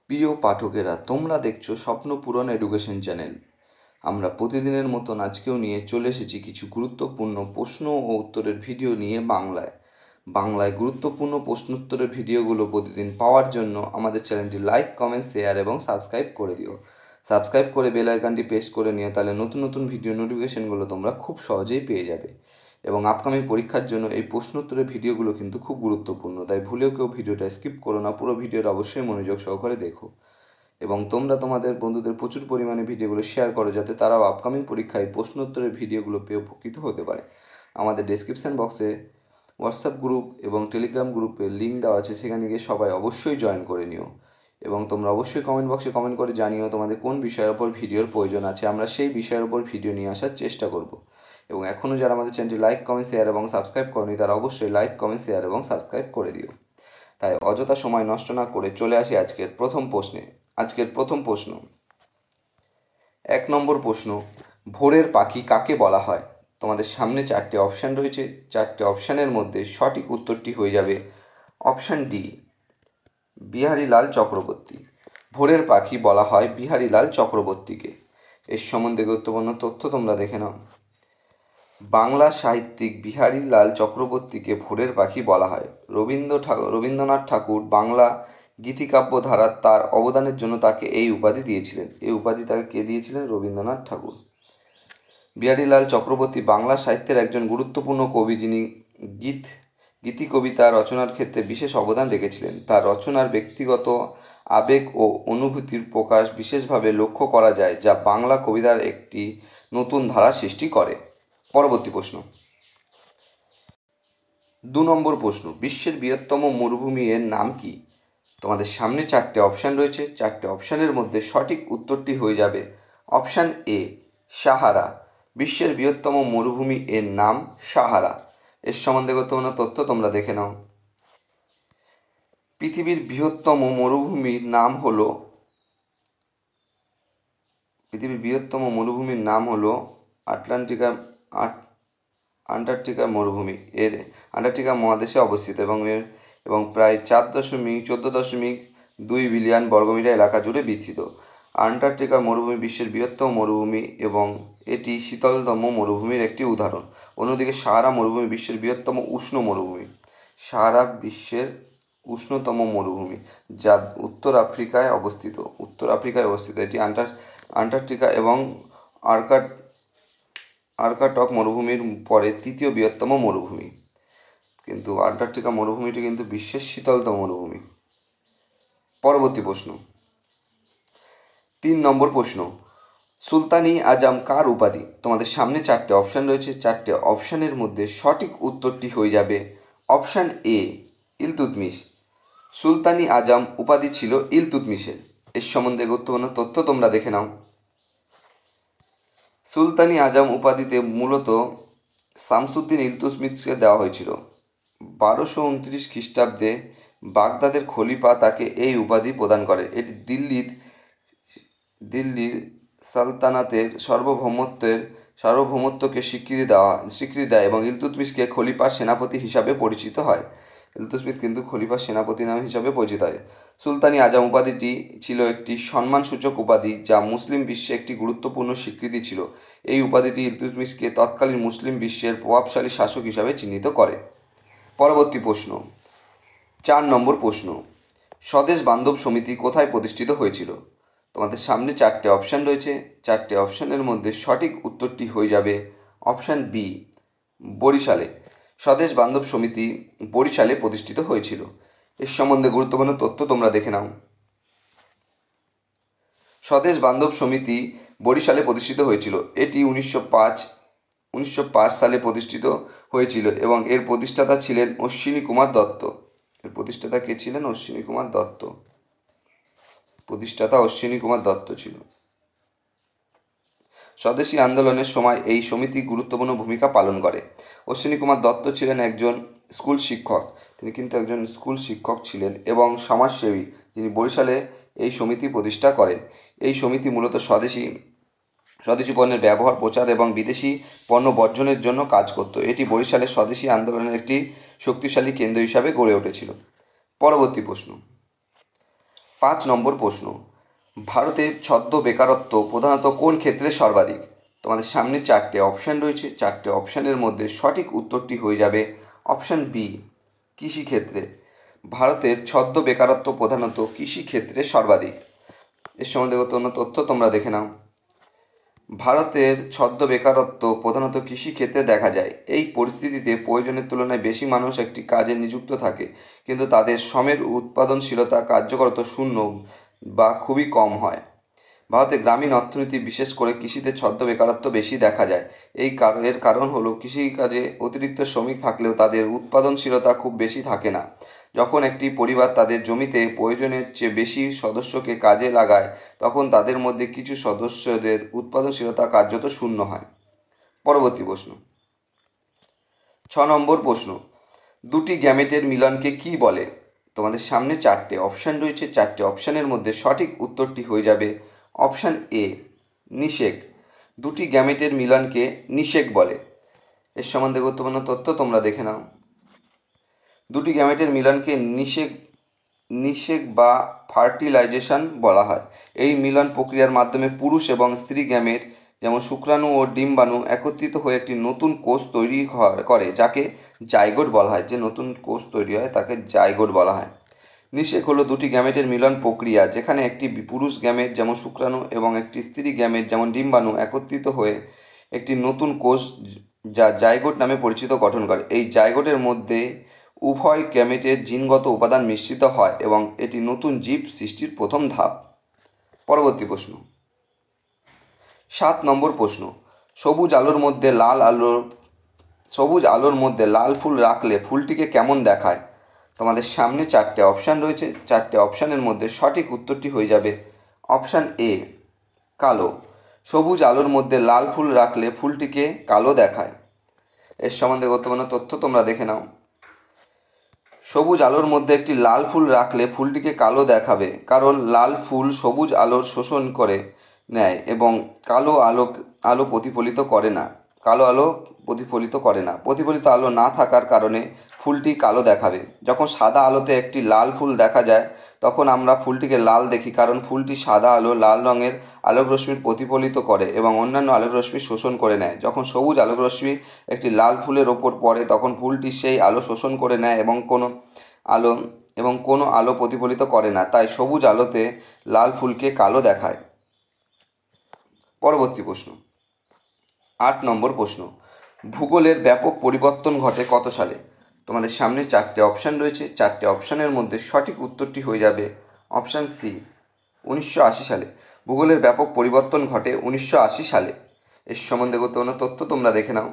প্রিয় পাঠকেরা, তোমরা দেখছো স্বপ্ন পূরণ এডুকেশন চ্যানেল। আমরা প্রতিদিনের মতন আজকেও নিয়ে চলে এসেছি কিছু গুরুত্বপূর্ণ প্রশ্ন ও উত্তরের ভিডিও নিয়ে বাংলায় গুরুত্বপূর্ণ প্রশ্নোত্তরের ভিডিওগুলো প্রতিদিন পাওয়ার জন্য আমাদের চ্যানেলটি লাইক, কমেন্ট, শেয়ার এবং সাবস্ক্রাইব করে দিও। সাবস্ক্রাইব করে বেল আইকনটি প্রেস করে নিও, তাহলে নতুন নতুন ভিডিও নোটিফিকেশনগুলো তোমরা খুব সহজেই পেয়ে যাবে। এবং আপকামিং পরীক্ষার জন্য এই প্রশ্নোত্তরের ভিডিওগুলো কিন্তু খুব গুরুত্বপূর্ণ, তাই ভুলেও কেউ ভিডিওটা স্কিপ করো না, পুরো ভিডিওটা অবশ্যই মনোযোগ সহকারে দেখো। এবং তোমরা তোমাদের বন্ধুদের প্রচুর পরিমাণে ভিডিওগুলো শেয়ার করো, যাতে তারাও আপকামিং পরীক্ষায় প্রশ্নোত্তরের ভিডিওগুলো পেয়ে উপকৃত হতে পারে। আমাদের ডেসক্রিপশান বক্সে হোয়াটসঅ্যাপ গ্রুপ এবং টেলিগ্রাম গ্রুপের লিঙ্ক দেওয়া আছে, সেখানে গিয়ে সবাই অবশ্যই জয়েন করে নিও। এবং তোমরা অবশ্যই কমেন্ট বক্সে কমেন্ট করে জানিও তোমাদের কোন বিষয়ের ওপর ভিডিওর প্রয়োজন আছে, আমরা সেই বিষয়ের ওপর ভিডিও নিয়ে আসার চেষ্টা করব। এবং এখনও যারা আমাদের চ্যানেলটি লাইক, কমেন্ট, শেয়ার এবং সাবস্ক্রাইব করনি, তারা অবশ্যই লাইক, কমেন্ট, শেয়ার এবং সাবস্ক্রাইব করে দিও। তাই অযথা সময় নষ্ট না করে চলে আসি আজকের প্রথম প্রশ্নে। আজকের প্রথম প্রশ্ন, 1 নম্বর প্রশ্ন, ভোরের পাখি কাকে বলা হয়? তোমাদের সামনে 4টে অপশান রয়েছে। 4টে অপশানের মধ্যে সঠিক উত্তরটি হয়ে যাবে অপশান ডি, বিহারীলাল চক্রবর্তী। ভোরের পাখি বলা হয় বিহারীলাল চক্রবর্তীকে। এর সম্বন্ধে গুরুত্বপূর্ণ তথ্য তোমরা দেখে নাও। বাংলা সাহিত্যিক বিহারীলাল চক্রবর্তীকে ভোরের পাখি বলা হয়। রবীন্দ্রনাথ ঠাকুর বাংলা গীতিকাব্য ধারার তার অবদানের জন্য তাকে এই উপাধি দিয়েছিলেন। এই উপাধি তাকে কে দিয়েছিলেন? রবীন্দ্রনাথ ঠাকুর। বিহারীলাল চক্রবর্তী বাংলা সাহিত্যের একজন গুরুত্বপূর্ণ কবি, যিনি গীতি কবিতা রচনার ক্ষেত্রে বিশেষ অবদান রেখেছিলেন। তার রচনার ব্যক্তিগত আবেগ ও অনুভূতির প্রকাশ বিশেষভাবে লক্ষ্য করা যায়, যা বাংলা কবিতার একটি নতুন ধারা সৃষ্টি করে। পরবর্তী প্রশ্ন, 2 নম্বর প্রশ্ন, বিশ্বের বৃহত্তম মরুভূমি এর নাম কি? তোমাদের সামনে 4টে অপশান রয়েছে। 4টে অপশানের মধ্যে সঠিক উত্তরটি হয়ে যাবে অপশান এ, সাহারা। বিশ্বের বৃহত্তম মরুভূমি এর নাম সাহারা। এর সম্বন্ধে গুরুত্বপূর্ণ তথ্য তোমরা দেখে নাও। পৃথিবীর বৃহত্তম মরুভূমির নাম হলো আন্টার্কটিকা মরুভূমি। আন্টার্কটিকা মহাদেশে অবস্থিত এবং প্রায় 14.2 বিলিয়ন বর্গমিটার এলাকা জুড়ে বিস্তৃত। আন্টার্কটিকা মরুভূমি বিশ্বের বৃহত্তম মরুভূমি এবং এটি শীতলতম মরুভূমির একটি উদাহরণ। অন্যদিকে সাহারা মরুভূমি বিশ্বের বৃহত্তম উষ্ণ মরুভূমি। সাহারা বিশ্বের উষ্ণতম মরুভূমি, যা উত্তর আফ্রিকায় অবস্থিত। এটি আন্টার্কটিকা এবং আর্কটক মরুভূমির পরে তৃতীয় বৃহত্তম মরুভূমি। কিন্তু আন্টার্কটিকা মরুভূমিটি কিন্তু বিশ্বের শীতলতম মরুভূমি। পরবর্তী প্রশ্ন, 3 নম্বর প্রশ্ন, সুলতানি আজম কার উপাধি? তোমাদের সামনে 4টে অপশান রয়েছে। 4টে অপশানের মধ্যে সঠিক উত্তরটি হয়ে যাবে অপশান এ, ইলতুৎমিশ। সুলতানি আজম উপাধি ছিল ইলতুৎমিশের। এর সম্বন্ধে গুরুত্বপূর্ণ তথ্য তোমরা দেখে নাও। সুলতানি আজম উপাধিতে মূলত শামসুদ্দিন ইলতুৎমিশকে দেওয়া হয়েছিল। 1229 খ্রিস্টাব্দে বাগদাদের খলিফা তাকে এই উপাধি প্রদান করে। এটি দিল্লির সালতানাতের সার্বভৌমত্বকে স্বীকৃতি দেয় এবং ইলতুৎমিশকে খলিফার সেনাপতি হিসাবে পরিচিত হয়। ইলতুৎমিশ কিন্তু খলিফার সেনাপতি নাম হিসাবে পরিচিত হয়। সুলতানি আজম উপাধিটি ছিল একটি সম্মানসূচক উপাধি, যা মুসলিম বিশ্বে একটি গুরুত্বপূর্ণ স্বীকৃতি ছিল। এই উপাধিটি ইলতুৎমিশকে তৎকালীন মুসলিম বিশ্বের প্রভাবশালী শাসক হিসাবে চিহ্নিত করে। পরবর্তী প্রশ্ন, 4 নম্বর প্রশ্ন, স্বদেশ বান্ধব সমিতি কোথায় প্রতিষ্ঠিত হয়েছিল? তোমাদের সামনে 4টে অপশান রয়েছে। 4টে অপশানের মধ্যে সঠিক উত্তরটি হয়ে যাবে অপশান বি, বরিশালে। স্বদেশ বান্ধব সমিতি বরিশালে প্রতিষ্ঠিত হয়েছিল। এর সম্বন্ধে গুরুত্বপূর্ণ তথ্য তোমরা দেখে নাও। স্বদেশ বান্ধব সমিতি বরিশালে প্রতিষ্ঠিত হয়েছিল। এটি 1905 সালে প্রতিষ্ঠিত হয়েছিল এবং এর প্রতিষ্ঠাতা ছিলেন অশ্বিনী কুমার দত্ত। এর প্রতিষ্ঠাতা কে ছিলেন? অশ্বিনী কুমার দত্ত। প্রতিষ্ঠাতা অশ্বিনী কুমার দত্ত ছিল। স্বদেশী আন্দোলনের সময় এই সমিতি গুরুত্বপূর্ণ ভূমিকা পালন করে। অশ্বিনী কুমার দত্ত ছিলেন একজন স্কুল শিক্ষক। তিনি কিন্তু একজন স্কুল শিক্ষক ছিলেন এবং সমাজসেবী, যিনি বরিশালে এই সমিতি প্রতিষ্ঠা করেন। এই সমিতি মূলত স্বদেশী পণ্যের ব্যবহার, প্রচার এবং বিদেশি পণ্য বর্জনের জন্য কাজ করত। এটি বরিশালের স্বদেশী আন্দোলনের একটি শক্তিশালী কেন্দ্র হিসাবে গড়ে উঠেছিল। পরবর্তী প্রশ্ন, 5 নম্বর প্রশ্ন, ভারতের ছদ্ম বেকারত্ব প্রধানত কোন ক্ষেত্রে সর্বাধিক? তোমাদের সামনে 4টে অপশান রয়েছে, 4টে অপশানের মধ্যে সঠিক উত্তরটি হয়ে যাবে অপশান বি, কৃষিক্ষেত্রে। ভারতের ছদ্ম বেকারত্ব প্রধানত কৃষিক্ষেত্রে সর্বাধিক। এর সম্বন্ধে অন্য তথ্য তোমরা দেখে নাও। ভারতের ছদ্ম বেকারত্ব প্রধানত কৃষিক্ষেত্রে দেখা যায়। এই পরিস্থিতিতে প্রয়োজনের তুলনায় বেশি মানুষ একটি কাজে নিযুক্ত থাকে, কিন্তু তাদের শ্রমের উৎপাদনশীলতা কার্যকরত শূন্য বা খুবই কম হয়। ভারতে গ্রামীণ অর্থনীতি, বিশেষ করে কৃষিতে ছদ্ম বেকারত্ব বেশি দেখা যায়। এর কারণ হলো কৃষিকাজে অতিরিক্ত শ্রমিক থাকলেও তাদের উৎপাদনশীলতা খুব বেশি থাকে না। যখন একটি পরিবার তাদের জমিতে প্রয়োজনের চেয়ে বেশি সদস্যকে কাজে লাগায়, তখন তাদের মধ্যে কিছু সদস্যদের উৎপাদনশীলতা কার্যত শূন্য হয়। পরবর্তী প্রশ্ন, 6 নম্বর প্রশ্ন, দুটি গ্যামেটের মিলনকে কি বলে? তোমাদের সামনে 4টে অপশান রয়েছে, 4টে অপশানের মধ্যে সঠিক উত্তরটি হয়ে যাবে অপশান এ, নিষেক। দুটি গ্যামেটের মিলনকে নিষেক বলে। এর সম্বন্ধে গুরুত্বপূর্ণ তথ্য তোমরা দেখে নাও। দুটি গ্যামেটের মিলনকে নিষেক বা ফার্টিলাইজেশন বলা হয়। এই মিলন প্রক্রিয়ার মাধ্যমে পুরুষ এবং স্ত্রী গ্যামেট, যেমন শুক্রাণু ও ডিম্বাণু, একত্রিত হয়ে একটি নতুন কোষ তৈরি করে, যাকে জাইগোট বলা হয়। যে নতুন কোষ তৈরি হয় তাকে জাইগোট বলা হয়। নিষেক হলো দুটি গ্যামেটের মিলন প্রক্রিয়া যেখানে একটি পুরুষ গ্যামেট, যেমন শুক্রাণু, এবং একটি স্ত্রী গ্যামেট, যেমন ডিম্বাণু, একত্রিত হয়ে একটি নতুন কোষ, যা জাইগোট নামে পরিচিত, গঠন করে। এই জাইগোটের মধ্যে উভয় গ্যামেটের জিনগত উপাদান মিশ্রিত হয় এবং এটি নতুন জীব সৃষ্টির প্রথম ধাপ। পরবর্তী প্রশ্ন, 7 নম্বর প্রশ্ন, সবুজ আলোর মধ্যে লাল ফুল রাখলে ফুলটিকে কেমন দেখায়? তোমাদের সামনে 4টে অপশান রয়েছে, 4টে অপশানের মধ্যে সঠিক উত্তরটি হয়ে যাবে অপশান এ, কালো। সবুজ আলোর মধ্যে লাল ফুল রাখলে ফুলটিকে কালো দেখায়। এর সম্বন্ধে গুরুত্বপূর্ণ তথ্য তোমরা দেখে নাও। সবুজ আলোর মধ্যে একটি লাল ফুল রাখলে ফুলটিকে কালো দেখাবে, কারণ লাল ফুল সবুজ আলোর শোষণ করে নেয় এবং আলো প্রতিফলিত করে না। প্রতিফলিত আলো না থাকার কারণে ফুলটি কালো দেখাবে। যখন সাদা আলোতে একটি লাল ফুল দেখা যায়, তখন আমরা ফুলটিকে লাল দেখি, কারণ ফুলটি সাদা আলো লাল রঙের আলোকরশ্মি প্রতিফলিত করে এবং অন্যান্য আলোকরশ্মি শোষণ করে নেয়। যখন সবুজ আলোকরশ্মি একটি লাল ফুলের ওপর পড়ে, তখন ফুলটি সেই আলো শোষণ করে নেয় এবং কোনো আলো প্রতিফলিত করে না, তাই সবুজ আলোতে লাল ফুলকে কালো দেখায়। পরবর্তী প্রশ্ন, 8 নম্বর প্রশ্ন, ভূগোলের ব্যাপক পরিবর্তন ঘটে কত সালে? তোমাদের সামনে 4টে অপশান রয়েছে, 4টে অপশানের মধ্যে সঠিক উত্তরটি হয়ে যাবে অপশান সি, 1980 সালে। ভূগোলের ব্যাপক পরিবর্তন ঘটে 1980 সালে। এর সম্বন্ধে গুরুত্বপূর্ণ তথ্য তোমরা দেখে নাও।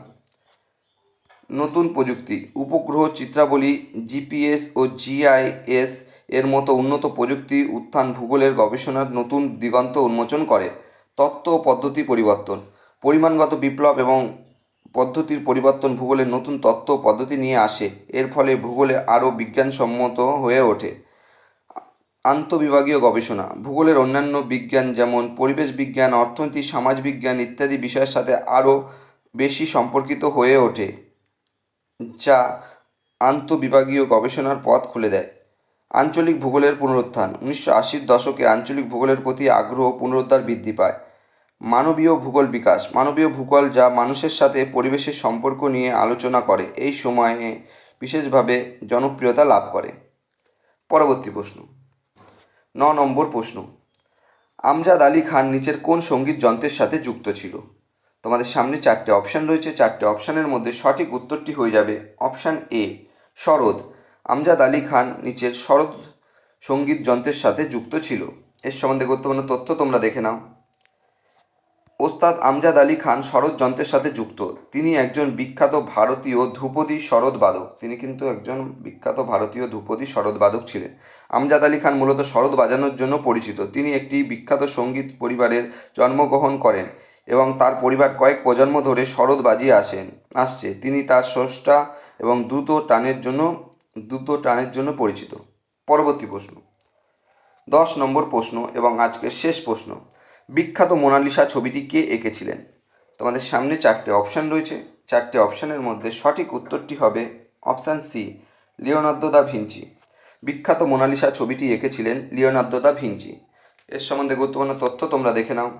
নতুন প্রযুক্তি, উপগ্রহ চিত্রাবলী, জিপিএস ও জিআইএস এর মতো উন্নত প্রযুক্তি উত্থান ভূগোলের গবেষণার নতুন দিগন্ত উন্মোচন করে। তত্ত্ব ও পদ্ধতি পরিবর্তন, পরিমাণগত বিপ্লব এবং পদ্ধতির পরিবর্তন ভূগোলের নতুন তত্ত্ব ও পদ্ধতি নিয়ে আসে। এর ফলে ভূগোলে আরও বিজ্ঞানসম্মত হয়ে ওঠে। আন্তঃবিভাগীয় গবেষণা, ভূগোলের অন্যান্য বিজ্ঞান যেমন পরিবেশ বিজ্ঞান, অর্থনীতি, সমাজবিজ্ঞান ইত্যাদি বিষয়ের সাথে আরও বেশি সম্পর্কিত হয়ে ওঠে, যা আন্তঃবিভাগীয় গবেষণার পথ খুলে দেয়। আঞ্চলিক ভূগোলের পুনরুত্থান, 1980-র দশকে আঞ্চলিক ভূগোলের প্রতি আগ্রহ পুনরুদ্ধার বৃদ্ধি পায়। মানবীয় ভূগোল বিকাশ, মানবীয় ভূগোল যা মানুষের সাথে পরিবেশের সম্পর্ক নিয়ে আলোচনা করে, এই সময়ে বিশেষভাবে জনপ্রিয়তা লাভ করে। পরবর্তী প্রশ্ন, 9 নম্বর প্রশ্ন, আমজাদ আলী খান নিচের কোন সঙ্গীত যন্ত্রের সাথে যুক্ত ছিল? তোমাদের সামনে 4টে অপশান রয়েছে, 4টে অপশানের মধ্যে সঠিক উত্তরটি হয়ে যাবে অপশান এ, সরোদ। আমজাদ আলী খান নিচের সরোদ সঙ্গীত যন্ত্রের সাথে যুক্ত ছিল। এর সম্বন্ধে গুরুত্বপূর্ণ তথ্য তোমরা দেখে নাও। ওস্তাদ আমজাদ আলী খান সরোদ যন্ত্রের সাথে যুক্ত। তিনি একজন বিখ্যাত ভারতীয় ধ্রুপদী সরোদবাদক। ছিলেন। আমজাদ আলী খান মূলত সরোদ বাজানোর জন্য পরিচিত। তিনি একটি বিখ্যাত সঙ্গীত পরিবারের জন্মগ্রহণ করেন এবং তার পরিবার কয়েক প্রজন্ম ধরে সরোদ বাজিয়ে আসছে। তিনি তার স্রষ্টা এবং দ্রুত টানের জন্য পরিচিত। পরবর্তী প্রশ্ন, 10 নম্বর প্রশ্ন এবং আজকের শেষ প্রশ্ন, বিখ্যাত মোনালিসা ছবিটি কে এঁকেছিলেন? তোমাদের সামনে 4টে অপশান রয়েছে, 4টে অপশানের মধ্যে সঠিক উত্তরটি হবে option c, Leonardo da Vinci. বিখ্যাত মোনালিসা ছবিটি এঁকেছিলেন লিওনার্দো দা ভিঞ্চি। এর সম্বন্ধে গুরুত্বপূর্ণ তথ্য তোমরা দেখে নাও।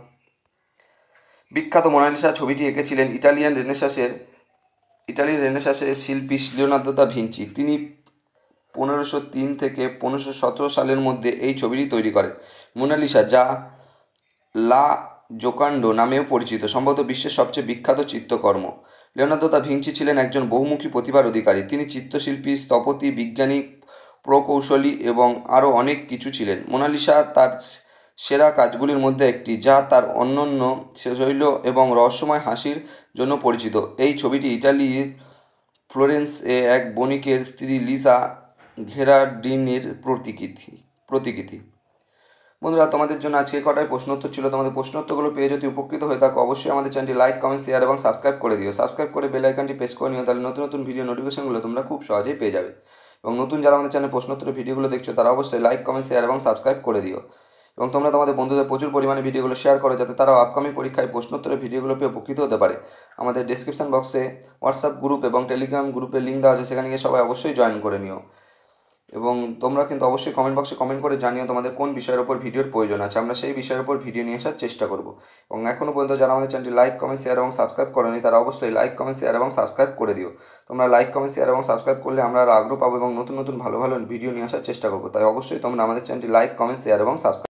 বিখ্যাত মোনালিসা ছবিটি এঁকেছিলেন ইটালির রেনেসাঁসের শিল্পী লিওনার্দো দা ভিঞ্চি। তিনি 1503 থেকে 1517 সালের মধ্যে এই ছবিটি তৈরি করেন। মোনালিসা, যা লা জোকান্ডো নামেও পরিচিত, সম্ভবত বিশ্বের সবচেয়ে বিখ্যাত চিত্রকর্ম। লিওনার্দো দা ভিঞ্চি ছিলেন একজন বহুমুখী প্রতিভার অধিকারী। তিনি চিত্রশিল্পী, স্থপতি, বিজ্ঞানী, প্রকৌশলী এবং আরও অনেক কিছু ছিলেন। মোনালিসা তার সেরা কাজগুলির মধ্যে একটি, যা তার অনন্য শৈল এবং রহস্যময় হাসির জন্য পরিচিত। এই ছবিটি ইটালির ফ্লোরেন্সে এক বণিকের স্ত্রী লিসা ঘেরার্ডিনির প্রতিকৃতি। বন্ধুরা, তোমাদের জন্য আজকে কটাই প্রশ্নোত্তর ছিল। তোমাদের প্রশ্নোত্তরগুলো পেয়ে যদি উপকৃত হয়ে থাকো, অবশ্যই আমাদের চ্যানেলটি লাইক, কমেন্ট, শেয়ার এবং সাবস্ক্রাইব করে দিও। সাবস্ক্রাইব করে বেল আইকনটি প্রেস করে নিও, তাহলে নতুন নতুন ভিডিও নোটিফিকেশনগুলো তোমরা খুব সহজেই পেয়ে যাবে। এবং নতুন যারা আমাদের চ্যানেলে প্রশ্নোত্তরের ভিডিওগুলো দেখছো, তারা অবশ্যই লাইক, কমেন্ট, শেয়ার এবং সাবস্ক্রাইব করে দিও। এবং তোমরা তোমাদের বন্ধুদের প্রচুর পরিমাণে ভিডিওগুলো শেয়ার করো, যাতে তারাও আপকামিং পরীক্ষায় প্রশ্নোত্তরের ভিডিওগুলো পেয়ে উপকৃত হতে পারে। আমাদের ডেসক্রিপশন বক্সে হোয়াটসঅ্যাপ গ্রুপ এবং টেলিগ্রাম গ্রুপের লিঙ্ক দেওয়া আছে, সেখানে গিয়ে সবাই অবশ্যই জয়েন করে নিও। এবং তোমরা কিন্তু অবশ্যই কমেন্ট বক্সে কমেন্ট করে জানিও তোমাদের কোন বিষয়ের ওপর ভিডিওর প্রয়োজন আছে, আমরা সেই বিষয়ের ওপর ভিডিও নিয়ে আসার চেষ্টা করব। এবং এখনও পর্যন্ত যারা আমাদের চ্যানেলটি লাইক, কমেন্ট, শেয়ার এবং সাবস্ক্রাইব করেনি, তারা অবশ্যই লাইক, কমেন্ট, শেয়ার এবং সাবস্ক্রাইব করে দিও। তোমরা লাইক, কমেন্ট, শেয়ার এবং সাবস্ক্রাইব করলে আমরা আরও আগ্রহ পাবো এবং নতুন নতুন ভালো ভালো ভিডিও নিয়ে আসার চেষ্টা করবো। তাই অবশ্যই তোমরা আমাদের চ্যানেলটি লাইক, কমেন্ট, শেয়ার এবং সাবস্ক্রাইব